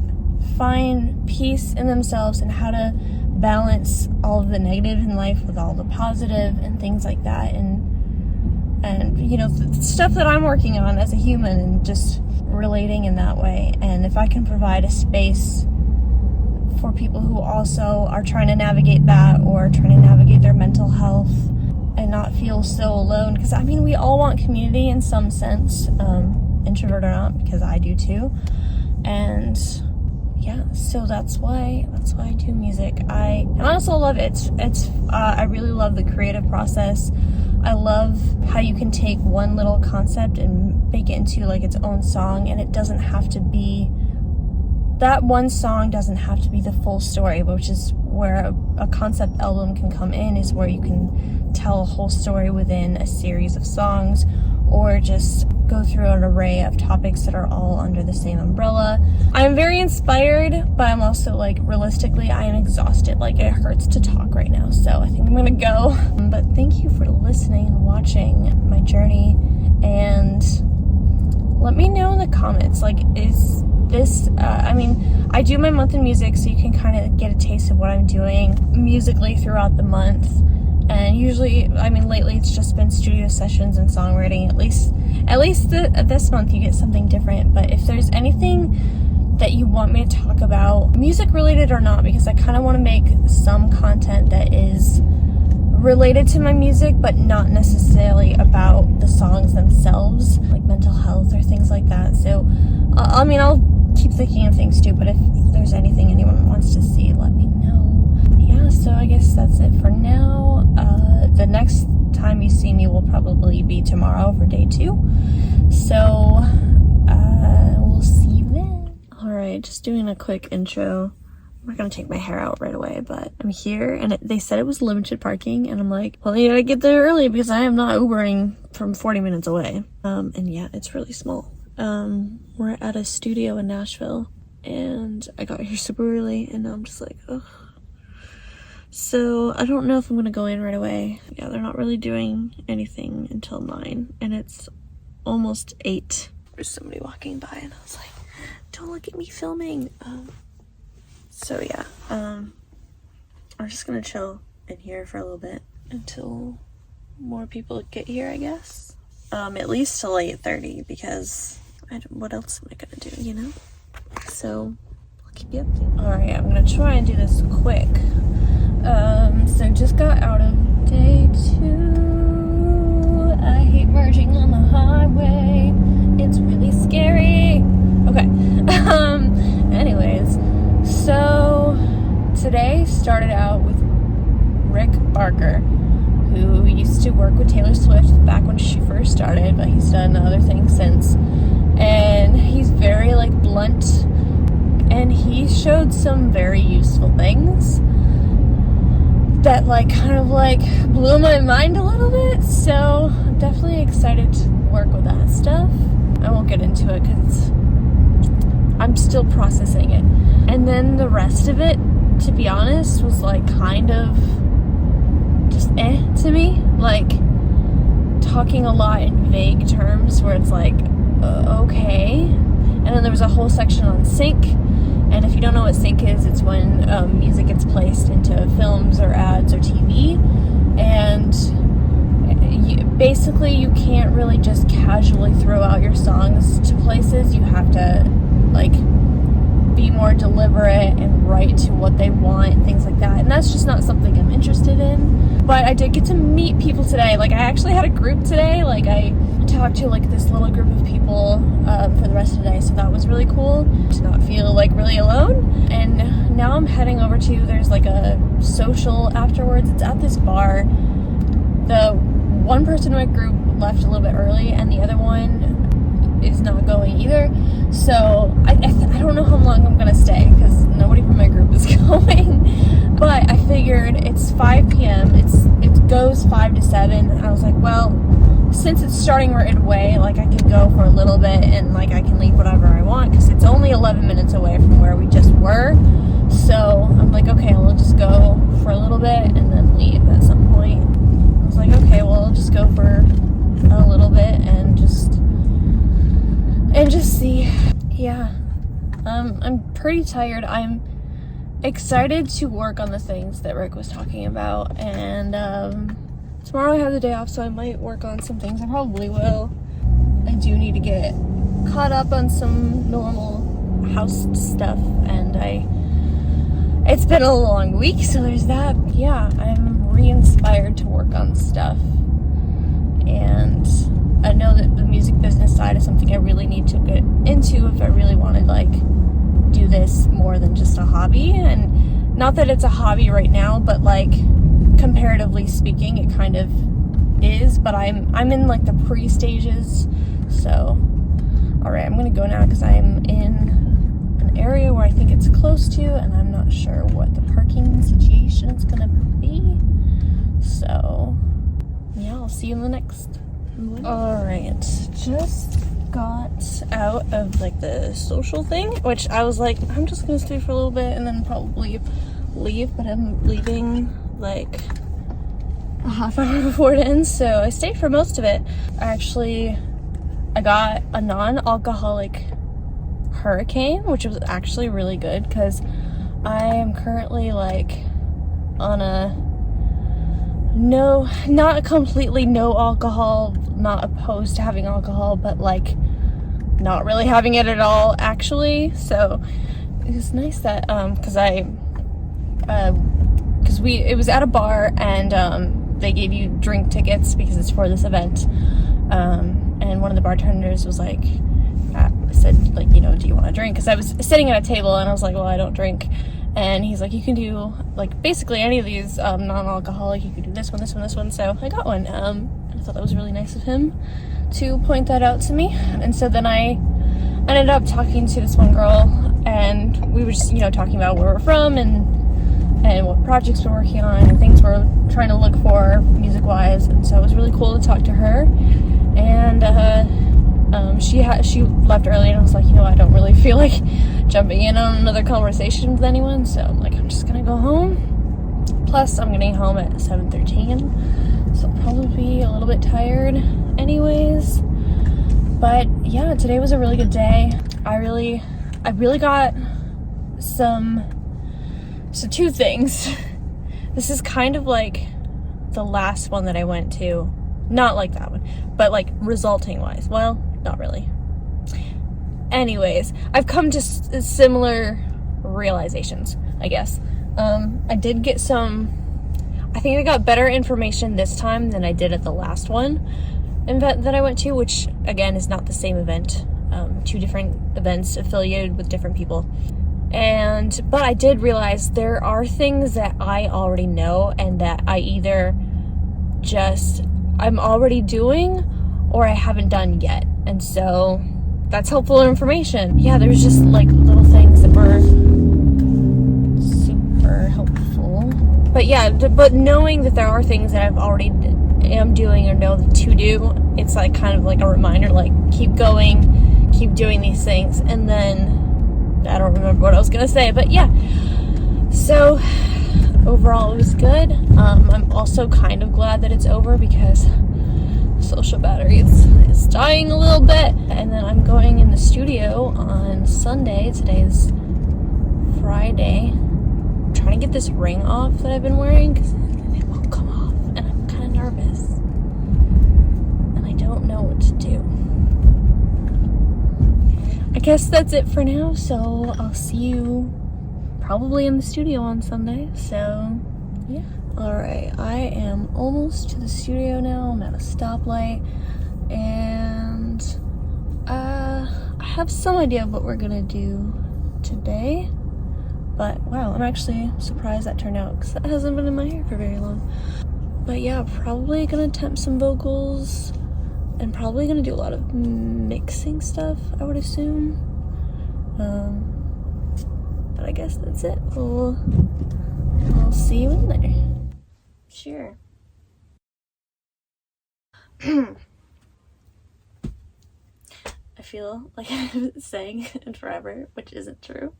A: find peace in themselves, and how to balance all of the negative in life with all the positive and things like that. And stuff that I'm working on as a human, and just relating in that way. And if I can provide a space for people who also are trying to navigate that, or trying to navigate their mental health and not feel so alone, because we all want community in some sense, introvert or not, because I do too. And yeah, so that's why I do music. I also love it. I really love the creative process. I love how you can take one little concept and make it into like its own song, and that one song doesn't have to be the full story, which is where a concept album can come in, is where you can tell a whole story within a series of songs, or just go through an array of topics that are all under the same umbrella. I'm very inspired, but I'm also like, realistically, I am exhausted. Like, it hurts to talk right now, so I think I'm gonna go. But thank you for listening and watching my journey, and let me know in the comments, like, is this, I do my month in music, so you can kind of get a taste of what I'm doing musically throughout the month. And usually, lately it's just been studio sessions and songwriting. At least this month you get something different. But if there's anything that you want me to talk about, music related or not, because I kind of want to make some content that is related to my music, but not necessarily about the songs themselves, like mental health or things like that. So, I'll keep thinking of things too, but if there's anything anyone wants to see, let me know. Yeah, so I guess that's it for now. The next time you see me will probably be tomorrow for day 2. So, we'll see you then. Alright, just doing a quick intro. I'm not gonna take my hair out right away, but I'm here, and they said it was limited parking, and I'm like, well, you gotta get there early because I am not Ubering from 40 minutes away. And yeah, it's really small. We're at a studio in Nashville, and I got here super early, and now I'm just like, ugh. So I don't know if I'm gonna go in right away. Yeah, they're not really doing anything until 9, and it's almost 8. There's somebody walking by, and I was like, don't look at me filming. So yeah, I'm just gonna chill in here for a little bit until more people get here, I guess. At least till 8:30, because what else am I gonna do, you know? So I'll keep you updated. Alright, I'm gonna try and do this quick. So just got out of day 2. I hate converging on the highway. It's really scary. Okay. Anyways, so today started out with Rick Barker, who used to work with Taylor Swift back when she first started, but he's done other things since. And he's very like blunt, and he showed some very useful things that like kind of like blew my mind a little bit. So I'm definitely excited to work with that stuff. I won't get into it because I'm still processing it. And then the rest of it, to be honest, was like kind of just to me. Like talking a lot in vague terms where it's like, okay. And then there was a whole section on sync. And if you don't know what sync is, it's when music gets placed into films or ads or TV. And basically you can't really just casually throw out your songs to places. You have to like be more deliberate and write to what they want, things like that. And that's just not something I'm interested in. But I did get to meet people today. Like I actually had a group today. Like I talked to like this little group of people for the rest of the day. So that was really cool to not feel like really alone. And now I'm heading over to, there's like a social afterwards. It's at this bar. The one person in my group left a little bit early and the other one is not going either. So I don't know how long I'm gonna stay because nobody from my group is going. But I figured it's 5 p.m. It goes 5 to 7. And I was like, well, since it's starting right away, like I could go for a little bit and like I can leave whatever I want because it's only 11 minutes away from where we just were. So I'm like, okay, I'll just go for a little bit and then leave at some point. I was like, okay, well, I'll just go for a little bit and just see. Yeah. I'm pretty tired. I'm excited to work on the things that Rick was talking about, and tomorrow I have the day off, so I might work on some things. I probably will. I do need to get caught up on some normal house stuff, and it's been a long week, so there's that. Yeah, I'm re-inspired to work on stuff, and I know that the music business side is something I really need to get into if I really want to like do this more than just a hobby. And not that it's a hobby right now, but like comparatively speaking, it kind of is. But I'm in like the pre-stages. So, all right, I'm gonna go now because I'm in an area where I think it's close to, and I'm not sure what the parking situation is gonna be. So, yeah, I'll see you in the next. All right, just got out of like the social thing, which I was like, I'm just gonna stay for a little bit and then probably leave, but I'm leaving like a half hour before it ends, so I stayed for most of it. I got a non-alcoholic hurricane, which was actually really good because I am currently like on a not completely no alcohol, not opposed to having alcohol, but like not really having it at all actually. So it was nice that it was at a bar, and they gave you drink tickets because it's for this event, and one of the bartenders was like said like, you know, do you want a drink? Because I was sitting at a table and I was like, well, I don't drink. And he's like, you can do like basically any of these non-alcoholic. You can do this one, this one, this one. So I got one. I thought that was really nice of him to point that out to me. And so then I ended up talking to this one girl, and we were just, you know, talking about where we're from and what projects we're working on and things we're trying to look for music-wise. And so it was really cool to talk to her. And she left early, and I was like, you know, I don't really feel like jumping in on another conversation with anyone, so I'm like, I'm just gonna go home. Plus I'm getting home at 7:13, so I'll probably be a little bit tired anyways. But yeah, today was a really good day. I really got so two things. This is kind of like the last one that I went to, not like that one, but like resulting wise, well, not really. Anyways, I've come to similar realizations, I guess. I did get I think I got better information this time than I did at the last one. event that I went to, which again is not the same event. 2 different events affiliated with different people. But I did realize there are things that I already know and that I either I'm already doing or I haven't done yet. And so that's helpful information. Yeah, there's just like little things that were super helpful. But yeah, but knowing that there are things that I've already am doing or know to do, it's like kind of like a reminder, like keep going, keep doing these things. And then I don't remember what I was gonna say, but yeah. So overall it was good. I'm also kind of glad that it's over because social battery is dying a little bit. And then I'm going in the studio on Sunday. Today's Friday. I'm trying to get this ring off that I've been wearing because it won't come off, and I'm kind of nervous and I don't know what to do. I guess that's it for now, so I'll see you probably in the studio on Sunday. So yeah. Alright, I am almost to the studio now. I'm at a stoplight, and I have some idea of what we're gonna do today. But wow, I'm actually surprised that turned out because that hasn't been in my hair for very long. But yeah, probably gonna attempt some vocals and probably gonna do a lot of mixing stuff, I would assume. But I guess that's it. I'll see you in there. Sure. I feel like I haven't sang in forever, which isn't true.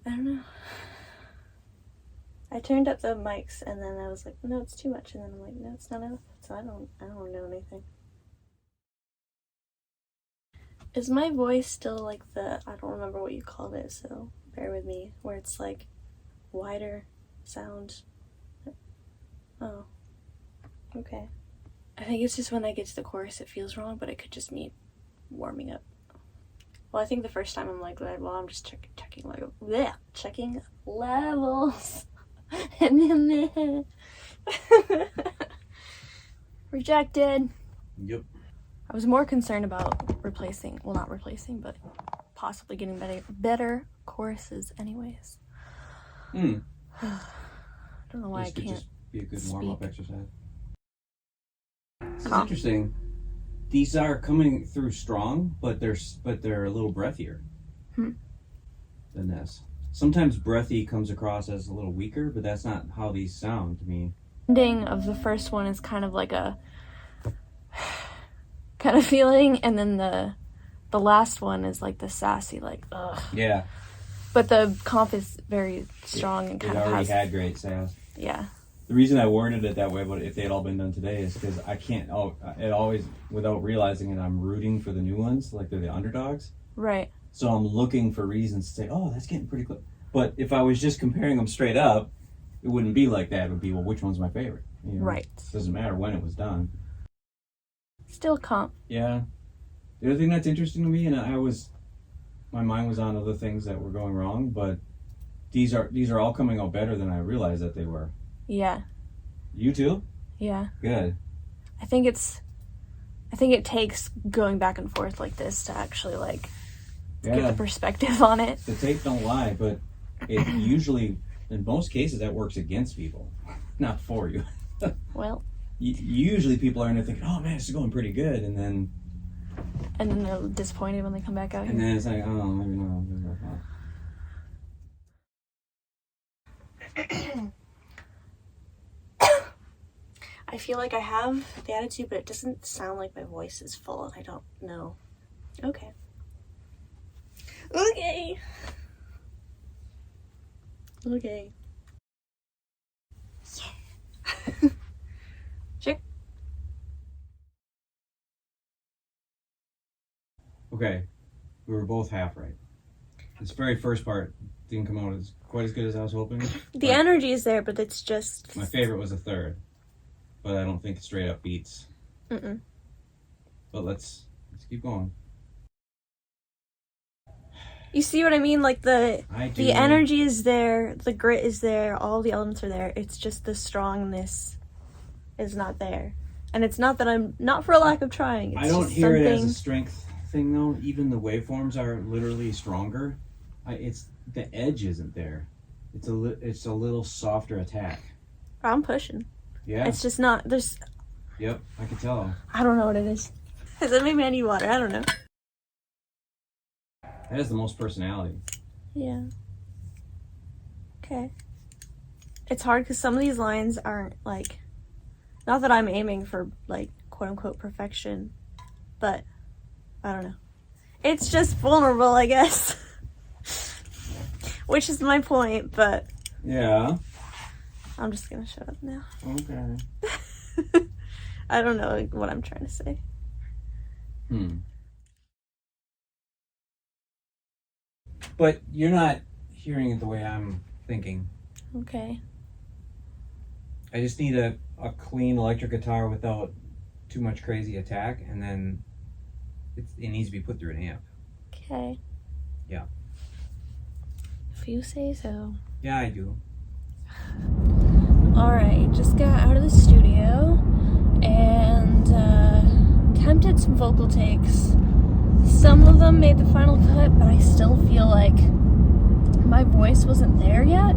A: I don't know. I turned up the mics and then I was like, no, it's too much. And then I'm like, no, it's not enough. So I don't know anything. Is my voice still like I don't remember what you called it, so bear with me, where it's like wider sound? Oh, okay. I think it's just when I get to the chorus it feels wrong, but it could just mean warming up. Well, I think the first time I'm like, well, I'm just checking levels. And then rejected.
B: Yep.
A: I was more concerned about not replacing, but possibly getting better choruses anyways. I don't know why
B: this
A: I can't
B: just be a good warm-up exercise. This is
A: Huh.
B: interesting. These are coming through strong, but they're a little breathier than this. Sometimes breathy comes across as a little weaker, but that's not how these sound to me.
A: The ending of the first one is kind of like a kind of feeling, and then the last one is like the sassy, like ugh.
B: Yeah.
A: But the comp is very strong and kind
B: it
A: of
B: already
A: has.
B: had great sass.
A: Yeah.
B: The reason I worded it that way, but if they had all been done today, is because I can't. It always, without realizing it, I'm rooting for the new ones, like they're the underdogs.
A: Right.
B: So I'm looking for reasons to say, oh, that's getting pretty close. But if I was just comparing them straight up, it wouldn't be like that. It would be, well, which one's my favorite? You know?
A: Right.
B: It doesn't matter when it was done.
A: Still comp.
B: Yeah. The other thing that's interesting to me, and my mind was on other things that were going wrong, but these are all coming out better than I realized that they were.
A: Yeah.
B: You too?
A: Yeah.
B: Good.
A: I think it takes going back and forth like this to actually like get the perspective on it.
B: The tape don't lie, but it usually, in most cases, that works against people, not for you.
A: Well.
B: Usually people are in there thinking, oh man, this is going pretty good, and then
A: they're disappointed when they come back out
B: and
A: here.
B: then it's like, oh, maybe not.
A: I feel like I have the attitude, but it doesn't sound like my voice is full, and I don't know. Okay. Okay. Okay. Yeah. Sure.
B: Okay, we were both half right. This very first part didn't come out as quite as good as I was hoping.
A: The energy is there, but it's just...
B: My favorite was the third, but I don't think it straight up beats.
A: Mm-mm.
B: But let's keep going.
A: You see what I mean? Like the energy is there, the grit is there, all the elements are there. It's just the strongness is not there. And it's not that I'm not for a lack of trying. It's
B: I don't
A: just
B: hear it as
A: something-
B: a strength thing though. Even the waveforms are literally stronger. It's the edge isn't there. It's a little softer attack.
A: I'm pushing.
B: Yeah.
A: It's just not, there's,
B: Yep, I can tell.
A: I don't know what it is. Is it maybe I need water? I don't know.
B: That has the most personality.
A: Yeah. Okay. It's hard because some of these lines aren't like, not that I'm aiming for like quote unquote perfection, but I don't know. It's just vulnerable, I guess. Which is my point, but
B: Yeah.
A: I'm just gonna shut up now.
B: Okay.
A: I don't know what I'm trying to say.
B: But you're not hearing it the way I'm thinking.
A: Okay.
B: I just need a clean electric guitar without too much crazy attack, and then it needs to be put through an amp.
A: Okay.
B: Yeah.
A: If you say so.
B: Yeah, I do.
A: Alright, just got out of the studio and attempted some vocal takes. Some of them made the final cut, but I still feel like my voice wasn't there yet.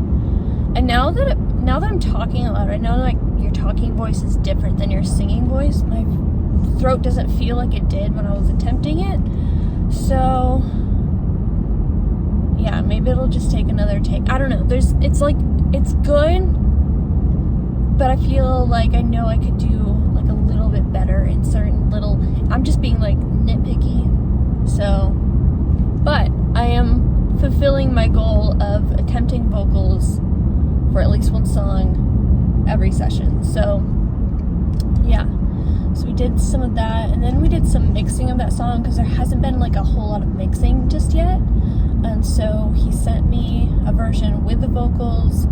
A: And now that I'm talking about it, I know like your talking voice is different than your singing voice. My throat doesn't feel like it did when I was attempting it. So yeah, maybe it'll just take another take. I don't know. It's good, but I feel like I know I could do like a little bit better in certain little, I'm just being like nitpicky. So, but I am fulfilling my goal of attempting vocals for at least one song every session. So yeah, so we did some of that, and then we did some mixing of that song because there hasn't been like a whole lot of mixing just yet. And so he sent me a version with the vocals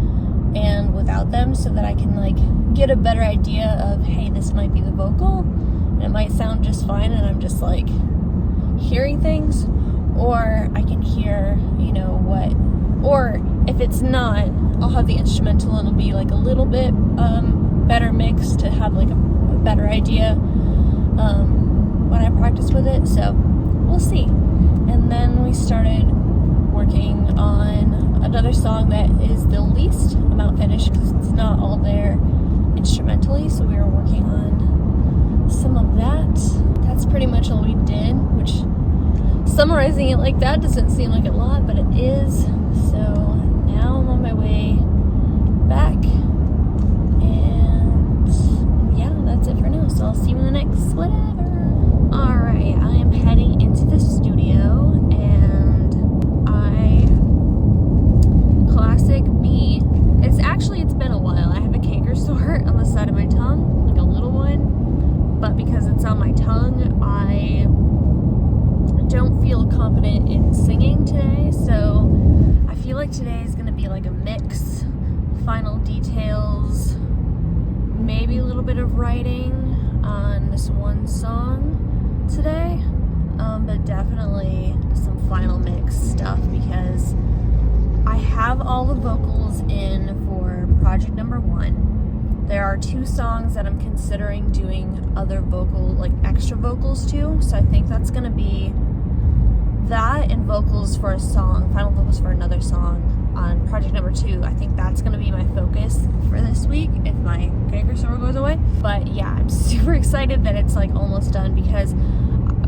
A: and without them so that I can like get a better idea of, hey, this might be the vocal and it might sound just fine and I'm just like hearing things, or I can hear, you know, what, or if it's not, I'll have the instrumental and it'll be like a little bit better mixed to have like a better idea when I practice with it. So we'll see. And then we started working on another song that is the least amount finished because it's not all there instrumentally, so we were working on some of that. That's pretty much all we did, which summarizing it like that doesn't seem like a lot, but it is. So now I'm on my way back, and yeah, that's it for now. So I'll see you in the next whatever. Alright, I am heading into the studio, and classic me. It's been a while. I have a canker sore on the side of my tongue, like a little one, but because it's on my tongue, I don't feel confident in singing today, so I feel like today is going to be like a mix, final details, maybe a little bit of writing on this one song today, but definitely some final mix stuff because I have all the vocals in for project number 1. There are 2 songs that I'm considering doing other vocal, like extra vocals to, so I think that's going to be that and vocals for a song, final vocals for another song on project number 2. I think that's going to be my focus for this week if my canker sore goes away. But yeah, I'm super excited that it's like almost done because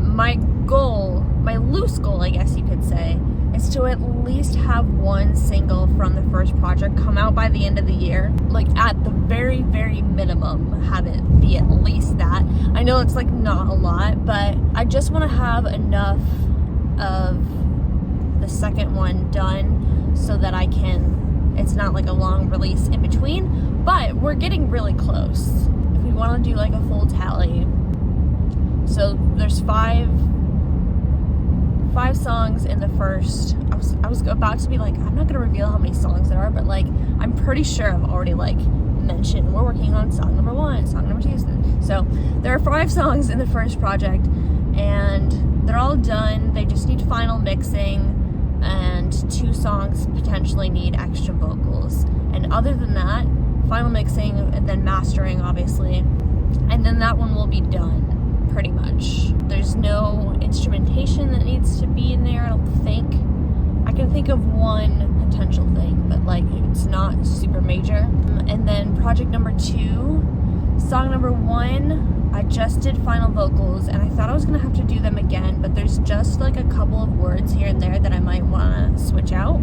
A: my goal, my loose goal, I guess you could say, is to at least have one single from the first project come out by the end of the year. Like at the very, very minimum, have it be at least that. I know it's like not a lot, but I just want to have enough of the second one done so that I can, it's not like a long release in between, but we're getting really close. If we want to do like a full tally, so there's five songs in the first. I was about to be like, I'm not gonna reveal how many songs there are, but like I'm pretty sure I've already like mentioned we're working on song number 1, song number 2. So there are 5 songs in the first project and they're all done. They just need final mixing and 2 songs potentially need extra vocals. And other than that, final mixing and then mastering obviously, and then that one will be done pretty much. There's no instrumentation that needs to be in there, I don't think. I can think of one potential thing, but like it's not super major. And then project number 2, song number 1, I just did final vocals, and I thought I was gonna have to do them again, but there's just like a couple of words here and there that I might wanna switch out,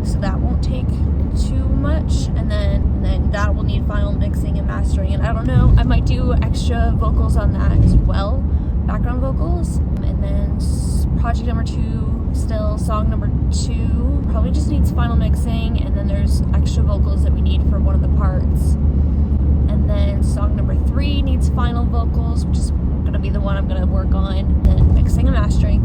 A: so that won't take too much. And then that will need final mixing and mastering, and I don't know, I might do extra vocals on that as well, background vocals. And then project number 2, still song number 2, probably just needs final mixing, and then there's extra vocals that we need for one of the parts. And then song number 3 needs final vocals, which is gonna be the one I'm gonna work on, then mixing and mastering.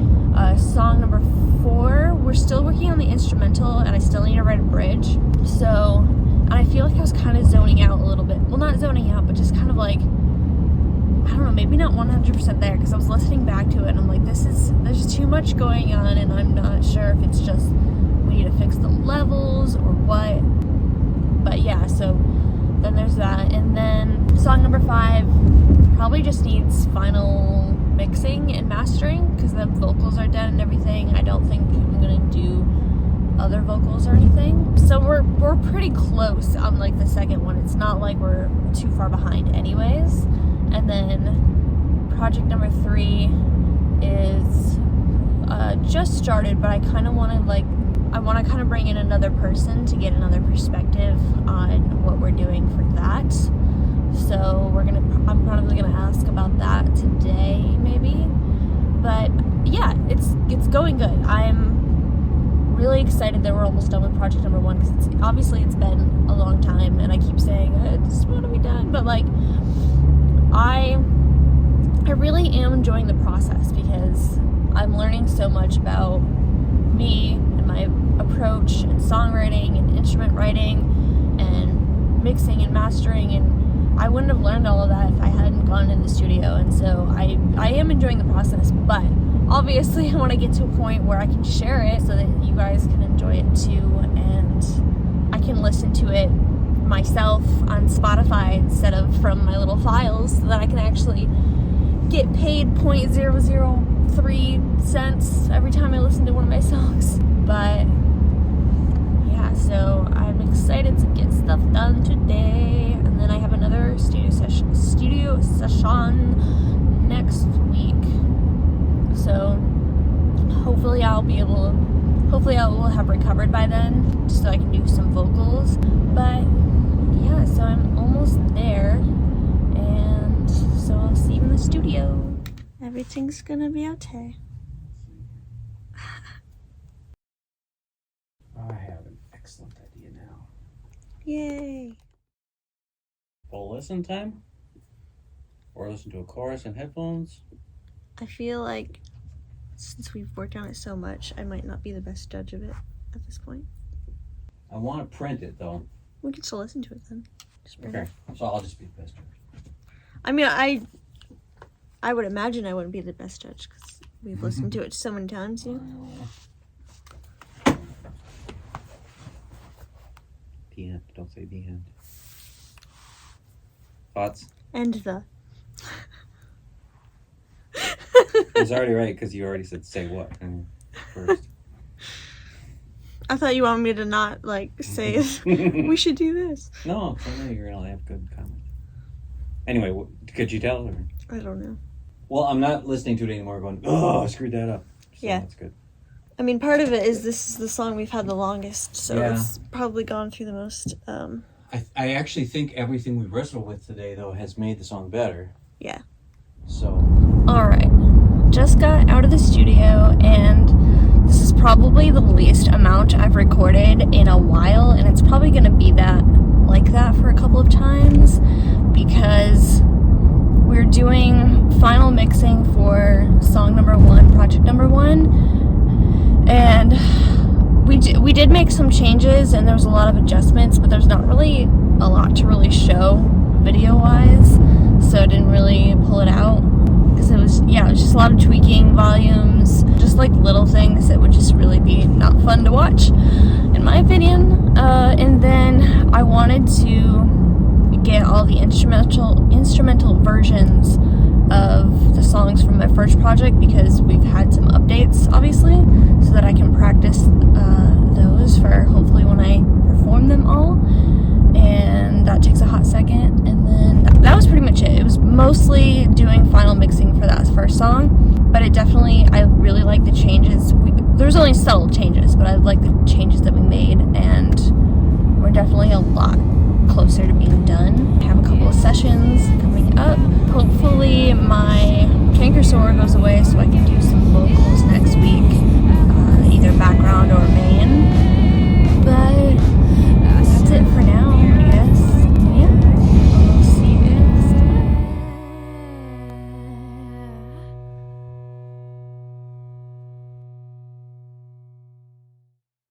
A: Song number 4, we're still working on the instrumental, and I still need to write a bridge. So, and I feel like I was kind of zoning out a little bit. Well, not zoning out, but just kind of like, I don't know, maybe not 100% there, because I was listening back to it, and I'm like, there's too much going on, and I'm not sure if it's just we need to fix the levels or what. But yeah, so then there's that. And then song number 5 probably just needs final mixing and mastering, because the vocals are done and everything. I don't think I'm gonna do other vocals or anything. So we're pretty close on like the second one. It's not like we're too far behind anyways. And then project number 3 is just started, but I kind of want to kind of bring in another person to get another perspective on what we're doing for that. So I'm probably gonna ask about that today, maybe. But yeah, it's going good. I'm really excited that we're almost done with project number 1, because it's been a long time, and I keep saying I just want to be done, but like I really am enjoying the process, because I'm learning so much about me and my approach and songwriting and instrument writing and mixing and mastering, and I wouldn't have learned all of that if I hadn't gone in the studio. And so I am enjoying the process, but obviously I want to get to a point where I can share it so that you guys can enjoy it too, and I can listen to it myself on Spotify instead of from my little files, so that I can actually get paid 0.003 cents every time I listen to one of my songs. But yeah, so I'm excited to get stuff done today, and then I have another studio session next week. So hopefully I will have recovered by then, just so I can do some vocals. But yeah, so I'm almost there, and so I'll see you in the studio. Everything's gonna be okay.
B: I have an excellent idea now.
A: Yay.
B: Full listen time? Or listen to a chorus in headphones?
A: I feel like since we've worked on it so much, I might not be the best judge of it at this point.
B: I want to print it though.
A: We can still listen to it then. Just print it.
B: So I'll just be the best judge.
A: I mean, I would imagine I wouldn't be the best judge, because we've listened to it so many times, you know?
B: The end. Don't say the end. Thoughts?
A: And the.
B: It was already right, because you already said say what first.
A: I thought you wanted me to not, like, say, we should do this.
B: No, I know you're going to have good comments. Anyway, could you tell? Or?
A: I don't know.
B: Well, I'm not listening to it anymore going, oh, I screwed that up. So
A: yeah.
B: That's good.
A: I mean, part of it is this is the song we've had the longest, so
B: yeah.
A: It's probably gone through the most.
B: I actually think everything we wrestled with today, though, has made the song better.
A: Yeah.
B: So.
A: All right. Just got out of the studio, and this is probably the least amount I've recorded in a while, and it's probably going to be that for a couple of times, because we're doing final mixing for song number 1, project number 1, and we did make some changes, and there was a lot of adjustments, but there's not really a lot to really show video-wise, so I didn't really pull it out, because it was just a lot of tweaking volumes, just like little things that would just really be not fun to watch, in my opinion. And then I wanted to get all the instrumental versions of the songs from my first project, because we've had some updates, obviously, so that I can practice those for hopefully when I perform them all. And that takes a hot second. And then that was pretty much it. It was mostly doing final mixing for that first song, but I really like the changes. There's only subtle changes, but I like the changes that we made, and we're definitely a lot closer to being done. I have a couple of sessions coming up. Hopefully my canker sore goes away so I can do some vocals next week, either background or main.